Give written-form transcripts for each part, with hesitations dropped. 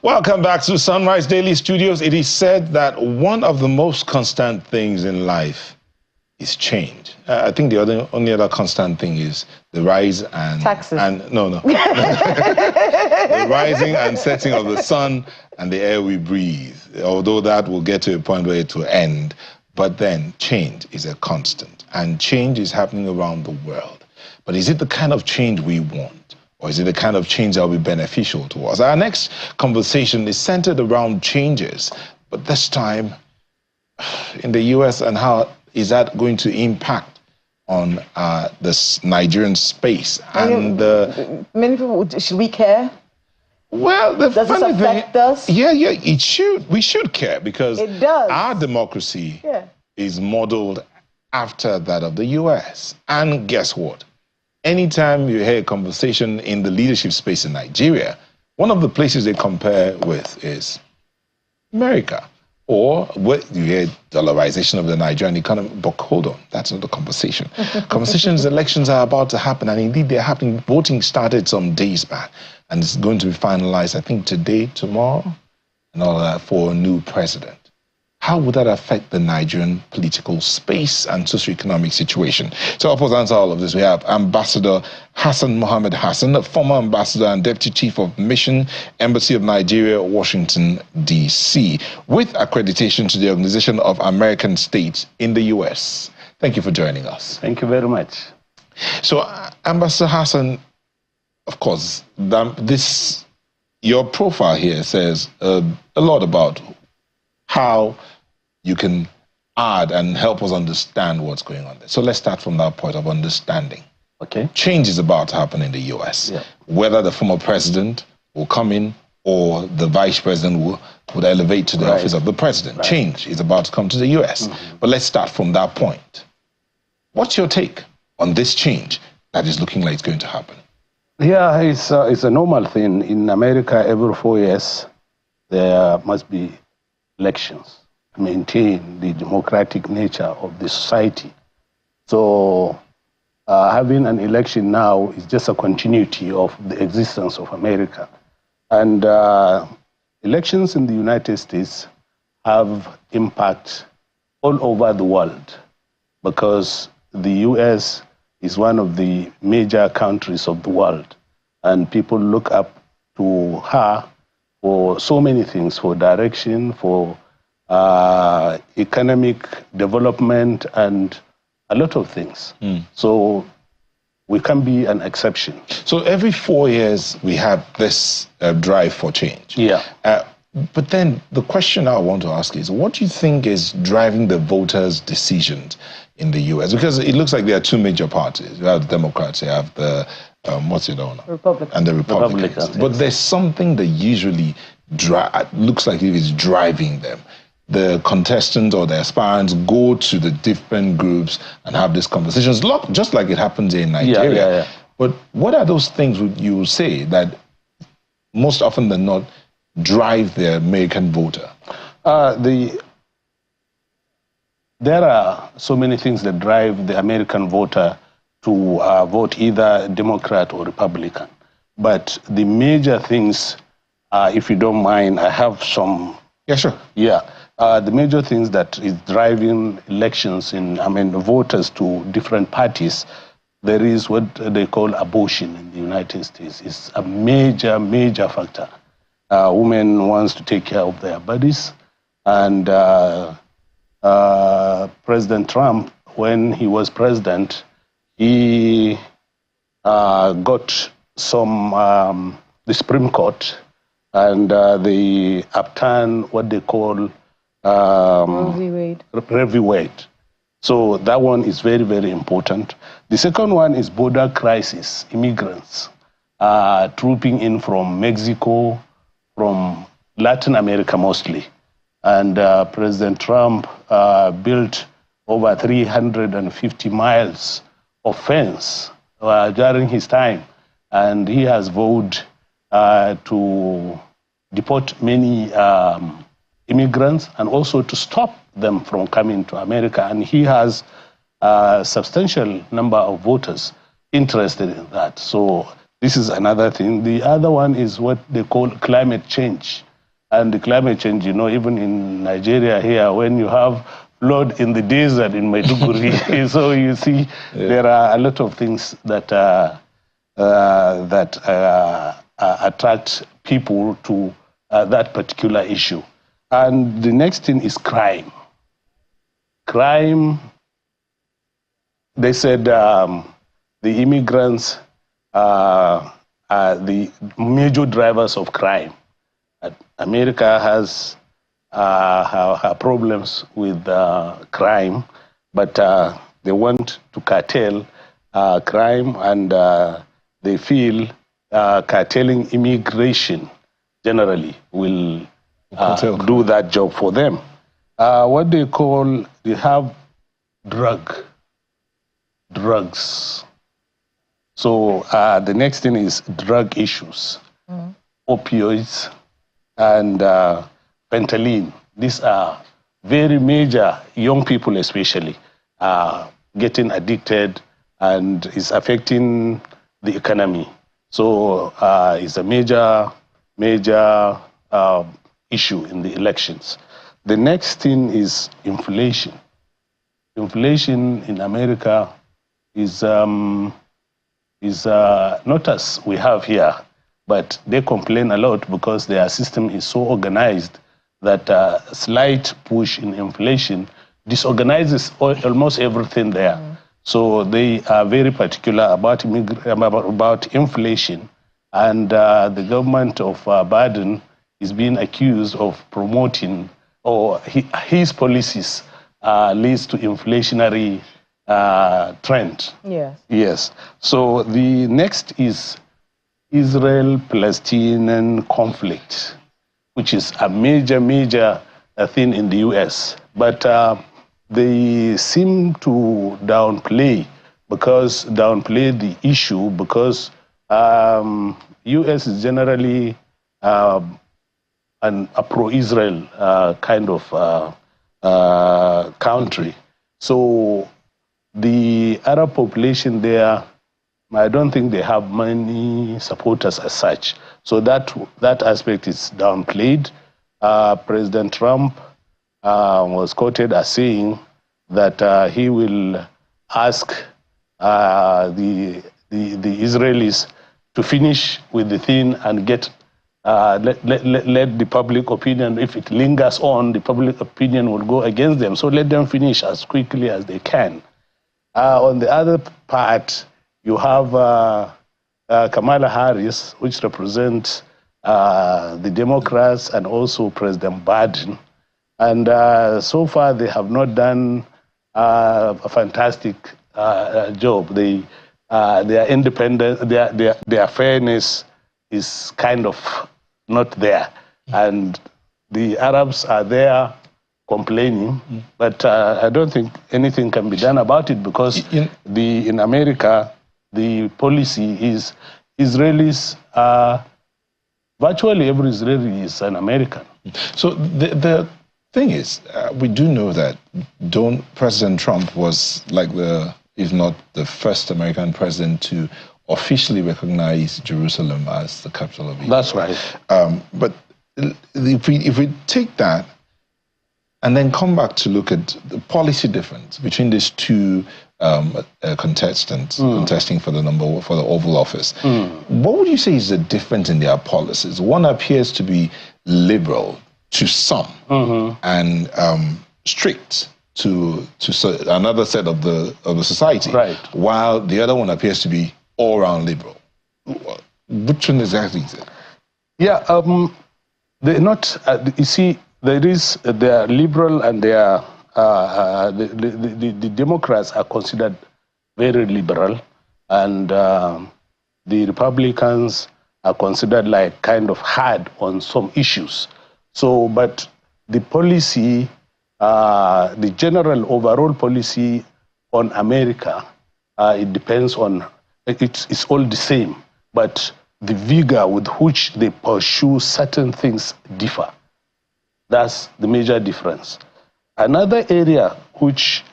Welcome back to Sunrise Daily Studios. It is said that one of the most constant things in life is change. I think the only other constant thing is the rise and... Taxes. The rising and setting of the sun and the air we breathe. Although that will get to a point where it will end. But then change is a constant. And change is happening around the world. But is it the kind of change we want? Or is it the kind of change that will be beneficial to us? Our next conversation is centered around changes, but this time in the US, and how is that going to impact on this Nigerian space? And many people, should we care? Well, the does funny this affect thing, us? Yeah, it should. We should care because it does. Our democracy is modeled after that of the US. And guess what? Anytime you hear a conversation in the leadership space in Nigeria, one of the places they compare with is America. Or what you hear dollarization of the Nigerian economy. But hold on, that's not the conversation. Conversations, elections are about to happen, and indeed they're happening. Voting started some days back, and it's going to be finalized, I think, today, tomorrow, and all that for a new president. How would that affect the Nigerian political space and socio-economic situation? To help us answer all of this, we have Ambassador Hassan Mohammed Hassan, a former ambassador and deputy chief of mission, Embassy of Nigeria, Washington, D.C., with accreditation to the Organization of American States in the U.S. Thank you for joining us. Thank you very much. So, Ambassador Hassan, of course, your profile here says a lot about how you can add and help us understand what's going on there. So let's start from that point of understanding. Okay. Change is about to happen in the US. Yeah. Whether the former president will come in or the vice president would elevate to the office of the president. Right. Change is about to come to the US. But let's start from that point. What's your take on this change that is looking like it's going to happen? Yeah, it's a normal thing. In America, every 4 years, there must be elections to maintain the democratic nature of the society. So having an election now is just a continuity of the existence of America. And elections in the United States have impact all over the world because the US is one of the major countries of the world, and people look up to her for so many things, for direction, for economic development, and a lot of things. So we can be an exception. So every 4 years we have this drive for change. Yeah. But then the question I want to ask is, what do you think is driving the voters' decisions in the U.S.? Because it looks like there are two major parties. You have the Democrats, you have the, what's it on? Republicans. And the Republicans. But there's something that usually looks like it is driving them. The contestants or the aspirants go to the different groups and have these conversations, just like it happens in Nigeria. Yeah. But what are those things you will say that most often than not drive the American voter? There are so many things that drive the American voter to vote either Democrat or Republican. But the major things, if you don't mind, I have some. Yeah, sure. Yeah. The major things that is driving elections voters to different parties, there is what they call abortion in the United States. It's a major, major factor. Women wants to take care of their bodies, and President Trump, when he was president, he got some the Supreme Court, and they upturned what they call Roe v. Wade. So that one is very, very important. The second one is border crisis, immigrants trooping in from Mexico, from Latin America mostly. And President Trump built over 350 miles of fence during his time. And he has vowed to deport many immigrants and also to stop them from coming to America. And he has a substantial number of voters interested in that. So this is another thing. The other one is what they call climate change. And the climate change, even in Nigeria here, when you have flood in the desert in Maiduguri, so you see there are a lot of things that attract people to that particular issue. And the next thing is crime. Crime, they said the immigrants are the major drivers of crime. America has her problems with crime, but they want to curtail crime, and they feel curtailing immigration generally will do that job for them. What they have drugs. So the next thing is drug issues, opioids, and fentanyl. These are very major, young people especially, getting addicted, and is affecting the economy. So it's a major issue in the elections. The next thing is inflation. Inflation in America is not as we have here, but they complain a lot because their system is so organized that a slight push in inflation disorganizes almost everything there. So they are very particular about inflation, and the government of Biden is being accused of promoting, or his policies leads to inflationary trend. Yes. So the next is Israel-Palestinian conflict, which is a major thing in the U.S. But they seem to downplay the issue because U.S. is generally a pro-Israel kind of country. So the Arab population there, I don't think they have many supporters as such. So that aspect is downplayed. President Trump was quoted as saying that he will ask the Israelis to finish with the thing and get let the public opinion, if it lingers on, the public opinion will go against them. So let them finish as quickly as they can. On the other part, you have Kamala Harris, which represents the Democrats, and also President Biden. And so far, they have not done a fantastic job. They are independent. Their fairness is kind of not there. And the Arabs are there complaining, but I don't think anything can be done about it, because in America, the policy is Israelis virtually every Israeli is an American. So the thing is, we do know that President Trump was like if not the first American president to officially recognize Jerusalem as the capital of Israel. That's right. But if we take that and then come back to look at the policy difference between these two contestants contesting for the Oval Office, what would you say is the difference in their policies? One appears to be liberal to some and strict to another set of the society, right, while the other one appears to be all-round liberal. Which one exactly is it? Yeah, they're not. You see, they are liberal, and they are the Democrats are considered very liberal, and the Republicans are considered like kind of hard on some issues. So, but the policy, the general overall policy on America, it depends on. It's all the same, but the vigor with which they pursue certain things differ. That's the major difference. Another area which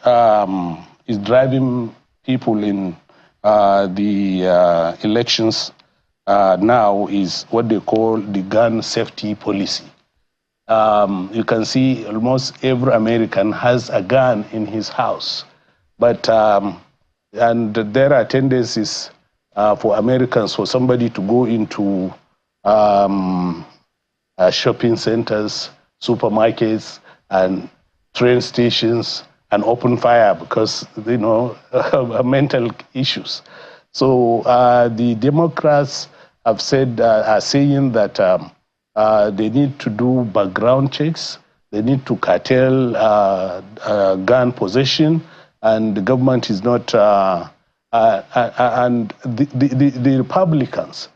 is driving people in the elections now is what they call the gun safety policy. You can see almost every American has a gun in his house. But, and there are tendencies for Americans, for somebody to go into shopping centers, supermarkets, and train stations and open fire because, you know, mental issues. So the Democrats have said, are saying that they need to do background checks, they need to curtail gun possession, and the government is not, and the Republicans,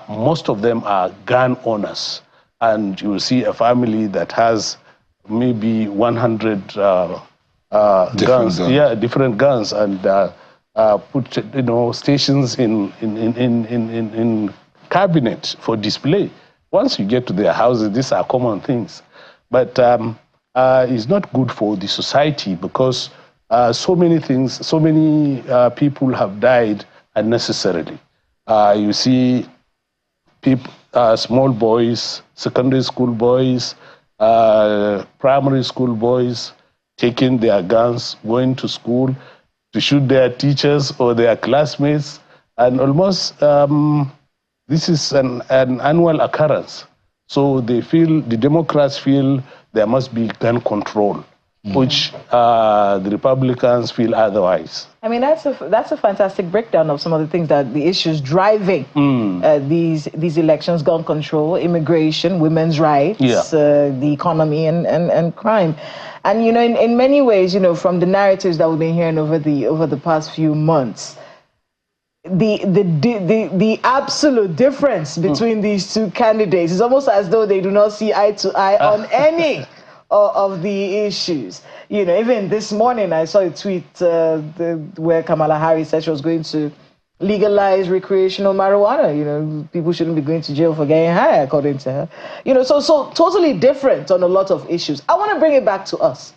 most of them are gun owners. And you will see a family that has maybe 100 guns, yeah, different guns, and put, you know, stations in cabinet for display. Once you get to their houses, these are common things. But it's not good for the society because so many things, so many people have died unnecessarily. You see people, small boys, secondary school boys, primary school boys taking their guns, going to school to shoot their teachers or their classmates. And almost this is an annual occurrence. So they feel, the Democrats feel there must be gun control, which the Republicans feel otherwise. I mean, that's a fantastic breakdown of some of the things that the issues driving these elections: gun control, immigration, women's rights, the economy, and crime. And you know, in many ways, you know, from the narratives that we've been hearing over the past few months, the absolute difference between these two candidates is almost as though they do not see eye to eye on any of the issues. You know, even this morning I saw a tweet where Kamala Harris said she was going to legalize recreational marijuana. You know, people shouldn't be going to jail for getting high, according to her. You know, so totally different on a lot of issues. I want to bring it back to us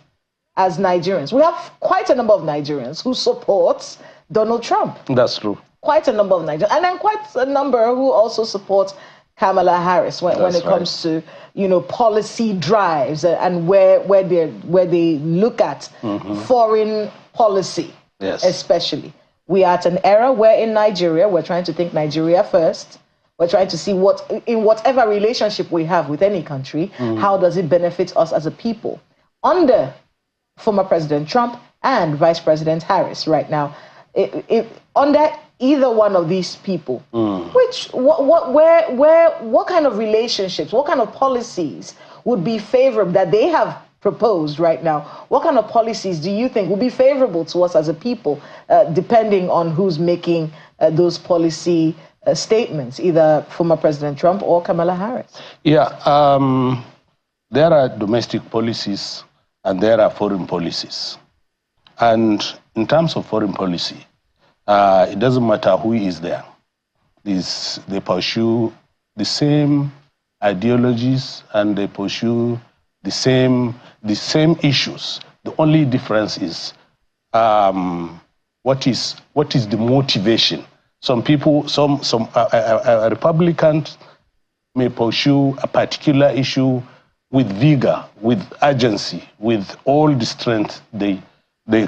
as Nigerians. We have quite a number of Nigerians who support Donald Trump. That's true. Quite a number of Nigerians, and then quite a number who also support Kamala Harris when it comes to, you know, policy drives and where they look at foreign policy, especially. We are at an era where in Nigeria we're trying to think Nigeria first. We're trying to see what, in whatever relationship we have with any country, how does it benefit us as a people? Under former President Trump and Vice President Harris right now, under either one of these people, what kind of relationships, what kind of policies would be favorable that they have proposed right now? What kind of policies do you think would be favorable to us as a people, depending on who's making those policy statements, either former President Trump or Kamala Harris? Yeah, there are domestic policies and there are foreign policies. And in terms of foreign policy, it doesn't matter who is there. They pursue the same ideologies and they pursue the same issues. The only difference is what is the motivation. Some people, some Republicans may pursue a particular issue with vigor, with urgency, with all the strength they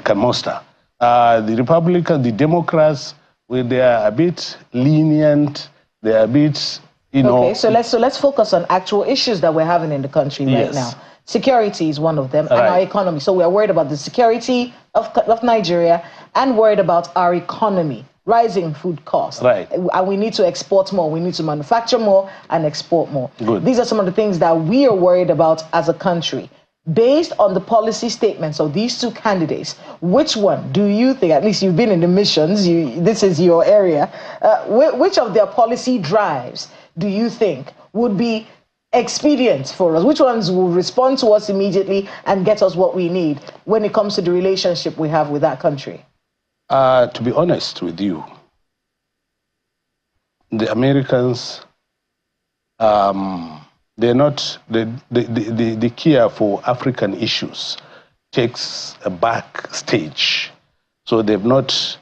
can muster. The Republicans, the Democrats, where they are a bit lenient, they are a bit, you know. Okay, so let's focus on actual issues that we're having in the country right now. Security is one of them, and our economy. So we are worried about the security of Nigeria and worried about our economy, rising food costs. Right. And we need to export more. We need to manufacture more and export more. Good. These are some of the things that we are worried about as a country. Based on the policy statements of these two candidates, which one do you think, at least you've been in the missions, this is your area, which of their policy drives do you think would be expedient for us? Which ones will respond to us immediately and get us what we need when it comes to the relationship we have with that country? To be honest with you, the Americans, they're not, the care for African issues takes a back stage. So they've not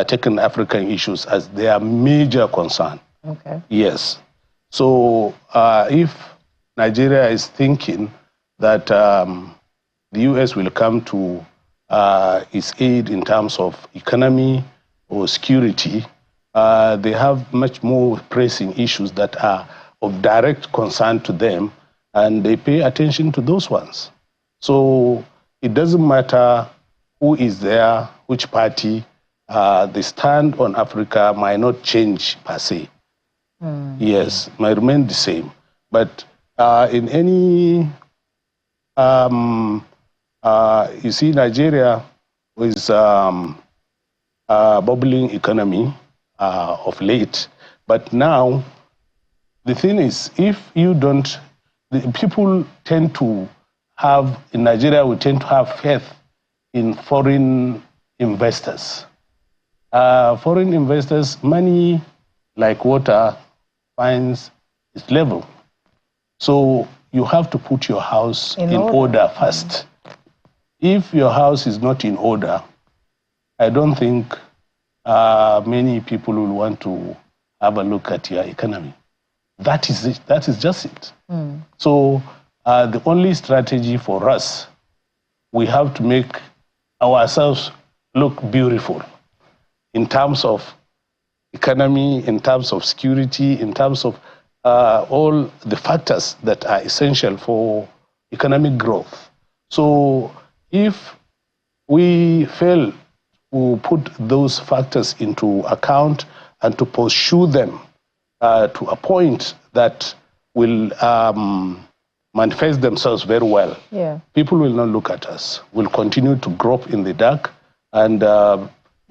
taken African issues as their major concern. Okay. Yes. So if Nigeria is thinking that the U.S. will come to its aid in terms of economy or security, they have much more pressing issues that are of direct concern to them, and they pay attention to those ones. So it doesn't matter who is there, which party, the stand on Africa might not change per se. Yes, might remain the same. But in any, you see, Nigeria is a bubbling economy of late. But now, the thing is, if you don't, the people tend to have, in Nigeria, we tend to have faith in foreign investors. Foreign investors, money like water finds its level. So you have to put your house in order first. If your house is not in order, I don't think many people will want to have a look at your economy. That is it. That is just it. So the only strategy for us, we have to make ourselves look beautiful in terms of economy, in terms of security, in terms of all the factors that are essential for economic growth. So if we fail to put those factors into account and to pursue them to a point that will manifest themselves very well, people will not look at us. We'll continue to grope in the dark, and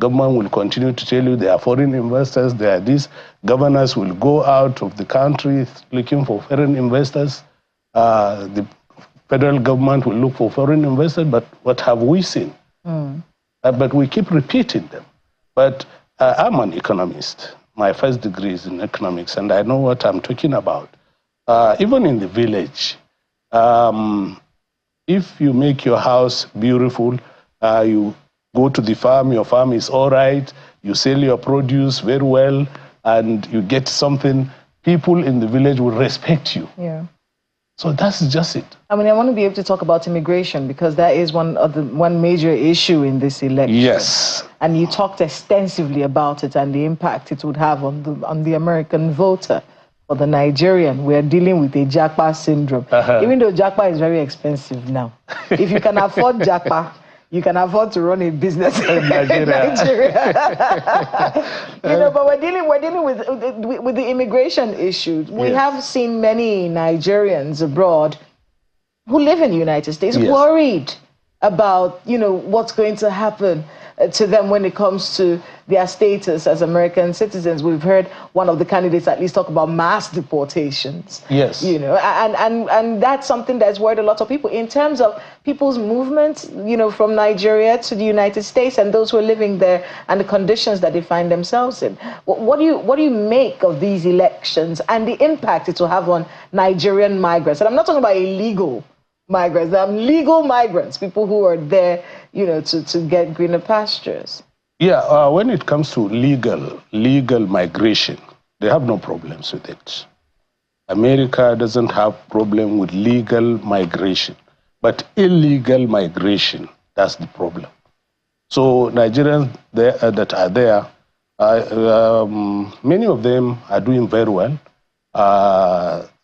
government will continue to tell you they are foreign investors, they are this. Governors will go out of the country looking for foreign investors. The federal government will look for foreign investors, but what have we seen? But we keep repeating them. But I'm an economist. My first degree is in economics, and I know what I'm talking about. Even in the village, if you make your house beautiful, you go to the farm, your farm is all right, you sell your produce very well, and you get something, people in the village will respect you. So that's just it. I mean, I want to be able to talk about immigration, because that is one major issue in this election. Yes. And you talked extensively about it and the impact it would have on the American voter. For the Nigerian, we're dealing with a Japa syndrome. Even though Japa is very expensive now. If you can afford Japa, you can afford to run a business in Nigeria. But we're dealing with the immigration issue. We have seen many Nigerians abroad who live in the United States worried about, what's going to happen to them when it comes to their status as American citizens. We've heard one of the candidates at least talk about mass deportations. Yes. And that's something that's worried a lot of people in terms of people's movement, from Nigeria to the United States and those who are living there and the conditions that they find themselves in. What do you make of these elections and the impact it will have on Nigerian migrants? And I'm not talking about illegal migrants, legal migrants, people who are there, to get greener pastures. Yeah, when it comes to legal migration, they have no problems with it. America doesn't have problem with legal migration, but illegal migration, that's the problem. So Nigerians that are there, many of them are doing very well.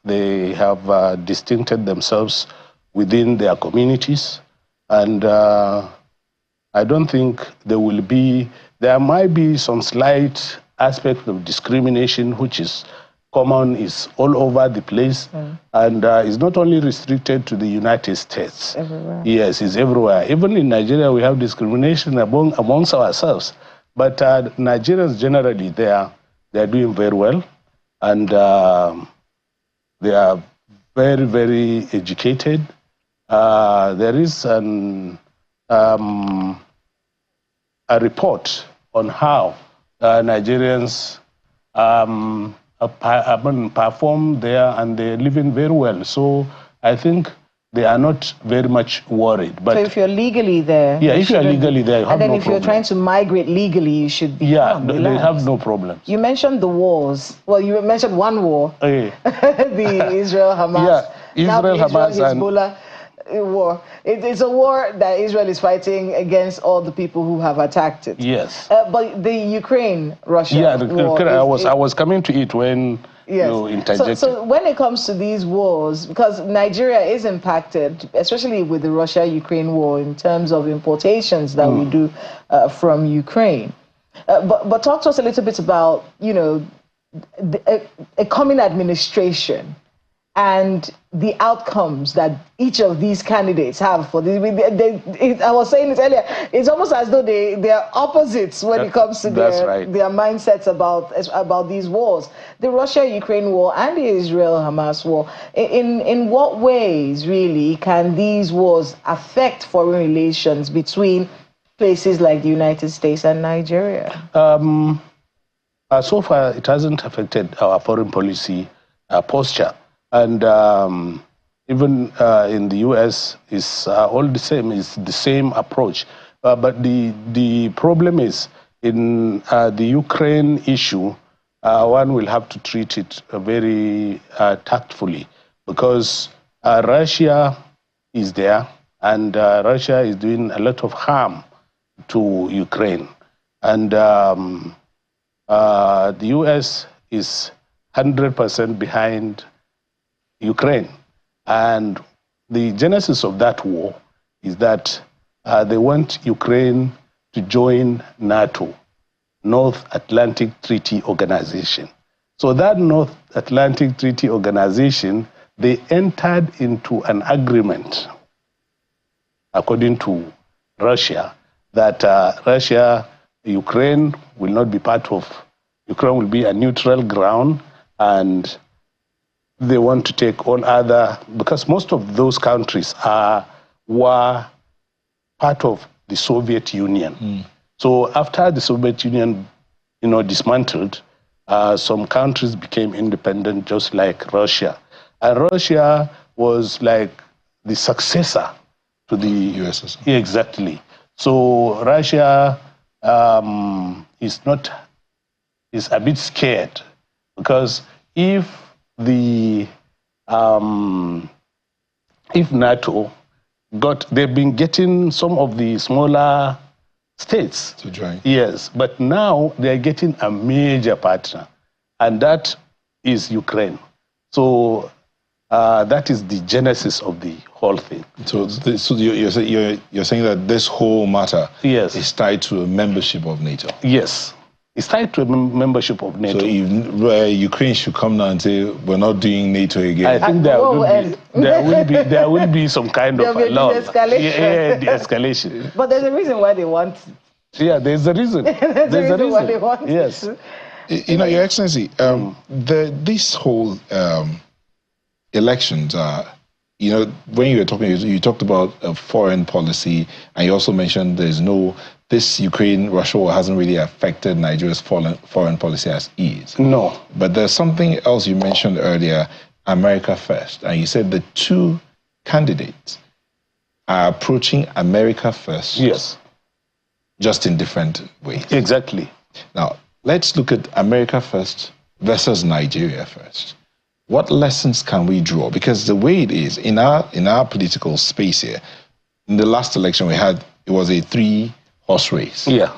They have distincted themselves within their communities, and I don't think there might be some slight aspect of discrimination, which is common, is all over the place, and is not only restricted to the United States. Everywhere. Yes, it's everywhere. Even in Nigeria, we have discrimination amongst ourselves. But Nigerians generally, they are doing very well, and they are very, very educated. There is a report on how Nigerians perform there, and they're living very well. So I think they are not very much worried. But so if you're legally there... Yeah, if you're legally there, you have no problem. And then if you're trying to migrate legally, you should be relaxed. They have no problems. You mentioned the wars. Well, you mentioned one war, the Israel-Hamas Hezbollah war. It's a war that Israel is fighting against all the people who have attacked it. Yes. But the Ukraine-Russia war... I was coming to it when you interjected. So when it comes to these wars, because Nigeria is impacted, especially with the Russia-Ukraine war, in terms of importations that we do from Ukraine. But talk to us a little bit about, a coming administration and the outcomes that each of these candidates have for this. I was saying it earlier, it's almost as though they are opposites when it comes to their mindsets about these wars. The Russia-Ukraine war and the Israel-Hamas war. In what ways, really, can these wars affect foreign relations between places like the United States and Nigeria? So far, it hasn't affected our foreign policy posture. And even in the U.S., it's all the same. It's the same approach. But the problem is in the Ukraine issue, one will have to treat it very tactfully, because Russia is there, and Russia is doing a lot of harm to Ukraine. And the U.S. is 100% behind Ukraine. And the genesis of that war is that they want Ukraine to join NATO, North Atlantic Treaty Organization. So that North Atlantic Treaty Organization, they entered into an agreement, according to Russia, that Ukraine will not be part of, Ukraine will be a neutral ground, and they want to take all other, because most of those countries were part of the Soviet Union. So after the Soviet Union, dismantled, some countries became independent, just like Russia. And Russia was like the successor to the USSR. Exactly. So Russia is a bit scared, because if NATO they've been getting some of the smaller states to join. Yes, but now they're getting a major partner, and that is Ukraine. So that is the genesis of the whole thing. So you're saying that this whole matter is tied to a membership of NATO? Yes. It's tied to a membership of NATO. So if Ukraine should come now and say, we're not doing NATO again. I think there will be some kind of a law. De-escalation. But there's a reason why they want it. Yeah, there's a reaon. there's a reason why they want yes. it. Your Excellency, this whole elections are, when you were talking, you talked about foreign policy, and you also mentioned this Ukraine-Russia war hasn't really affected Nigeria's foreign policy as is. No. But there's something else you mentioned earlier, America First. And you said the two candidates are approaching America First. Yes. Just in different ways. Exactly. Now, let's look at America First versus Nigeria First. What lessons can we draw? Because the way it is, in our political space here, in the last election it was a 3-horse race. Yeah.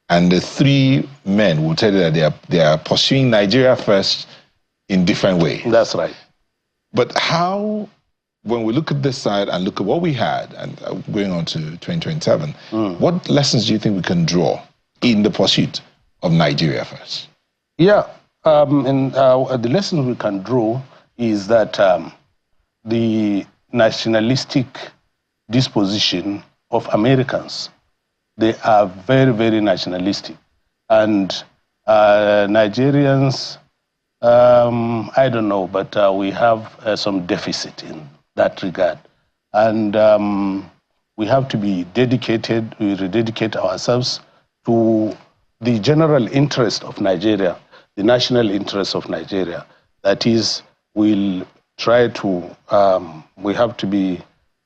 And the 3 men will tell you that they are pursuing Nigeria First in different ways. That's right. But how, when we look at this side and look at what we had, and going on to 2027, what lessons do you think we can draw in the pursuit of Nigeria First? Yeah. The lessons we can draw is that the nationalistic disposition of Americans, they are very, very nationalistic. And Nigerians, I don't know, but we have some deficit in that regard. And we have to be dedicated, we rededicate ourselves to the general interest of Nigeria, the national interest of Nigeria. That is, we'll try to, we have to be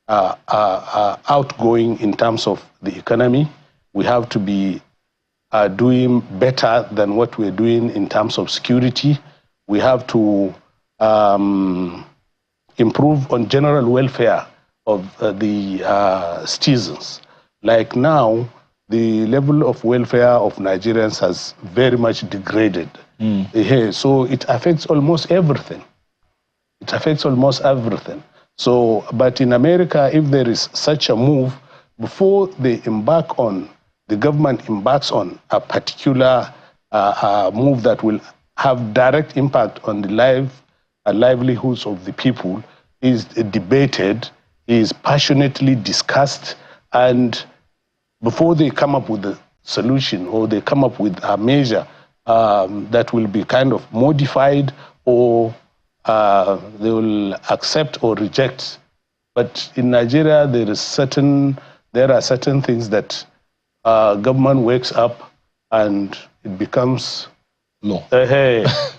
outgoing in terms of the economy. We have to be doing better than what we're doing in terms of security. We have to improve on general welfare of the citizens. Like now, the level of welfare of Nigerians has very much degraded. So it affects almost everything. It affects almost everything. So, but in America, if there is such a move, before they embark on, the government embarks on a particular move that will have direct impact on the livelihoods of the people, is debated, is passionately discussed, and before they come up with a solution or they come up with a measure that will be kind of modified, or they will accept or reject. But in Nigeria, there are certain things that government wakes up and it becomes law.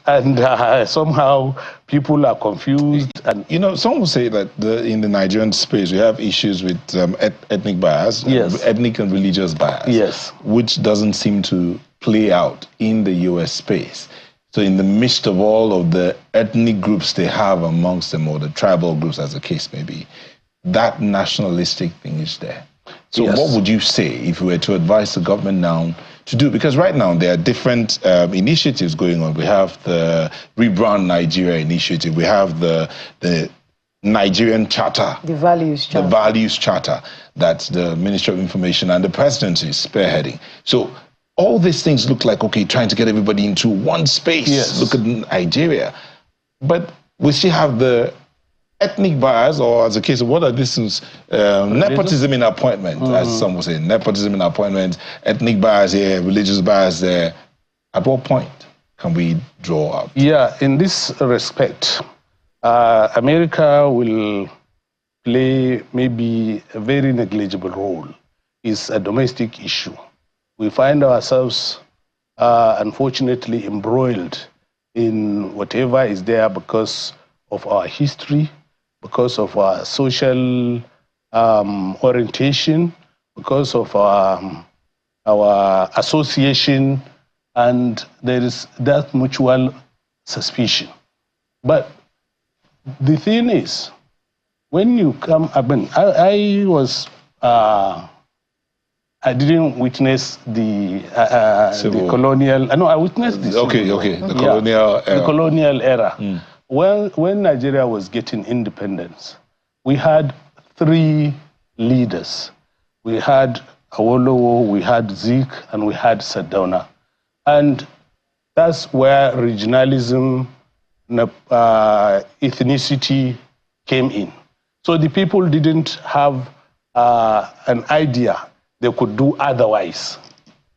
And somehow people are confused. And you know, some will say that in the Nigerian space we have issues with ethnic bias, yes, ethnic and religious bias, yes, which doesn't seem to play out in the US space. So in the midst of all of the ethnic groups they have amongst them, or the tribal groups as the case may be, that nationalistic thing is there. So yes, what would you say if you were to advise the government now to do? Because right now there are different initiatives going on. We have the Rebrand Nigeria initiative. We have the Nigerian Charter. The Values Charter. The Values Charter that the Ministry of Information and the Presidency is spearheading. So all these things look like, okay, trying to get everybody into one space. Yes. Look at Nigeria. But we still have the ethnic bias, or as a case of what are these things, nepotism in appointment, as some will say, nepotism in appointment, ethnic bias here, religious bias there. At what point can we draw up? Yeah, in this respect, America will play maybe a very negligible role. It's a domestic issue. We find ourselves, unfortunately, embroiled in whatever is there because of our history, because of our social orientation, because of our association, and there is that mutual suspicion. But the thing is, when you come, I didn't witness the colonial. No, I witnessed this. Okay. The colonial era. The colonial era. When Nigeria was getting independence, we had 3 leaders. We had Awolowo, we had Zik, and we had Sardauna. And that's where regionalism, ethnicity came in. So the people didn't have an idea they could do otherwise.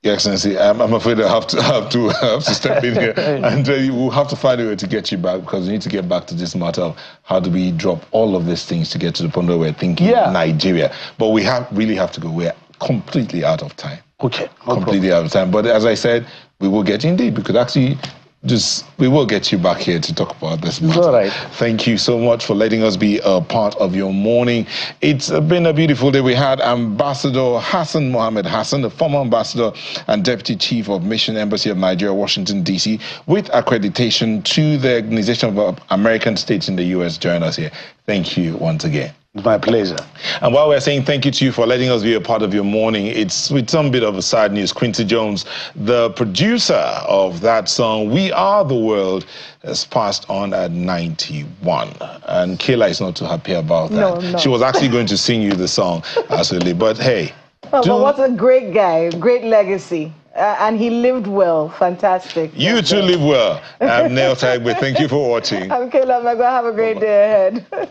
Your Excellency, I'm afraid I have to step in here, and we'll have to find a way to get you back, because we need to get back to this matter of how do we drop all of these things to get to the point where we're thinking Nigeria. But we really have to go. We're completely out of time. Okay, completely out of time. But as I said, we will get you indeed. We could actually we will get you back here to talk about this matter. All right. Thank you so much for letting us be a part of your morning. It's been a beautiful day. We had Ambassador Hassan Mohammed Hassan, the former ambassador and deputy chief of Mission Embassy of Nigeria, Washington, D.C., with accreditation to the Organization of American States in the U.S., join us here. Thank you once again. My pleasure. And while we're saying thank you to you for letting us be a part of your morning, it's with some bit of a sad news. Quincy Jones, the producer of that song, We Are the World, has passed on at 91. And Kayla is not too happy about that. No. She was actually going to sing you the song, absolutely. But hey. But what a great guy, great legacy. And he lived well. Fantastic. You too live well. I'm Neil Taigbe. Thank you for watching. I'm Kayla Magwa. Have a great day ahead.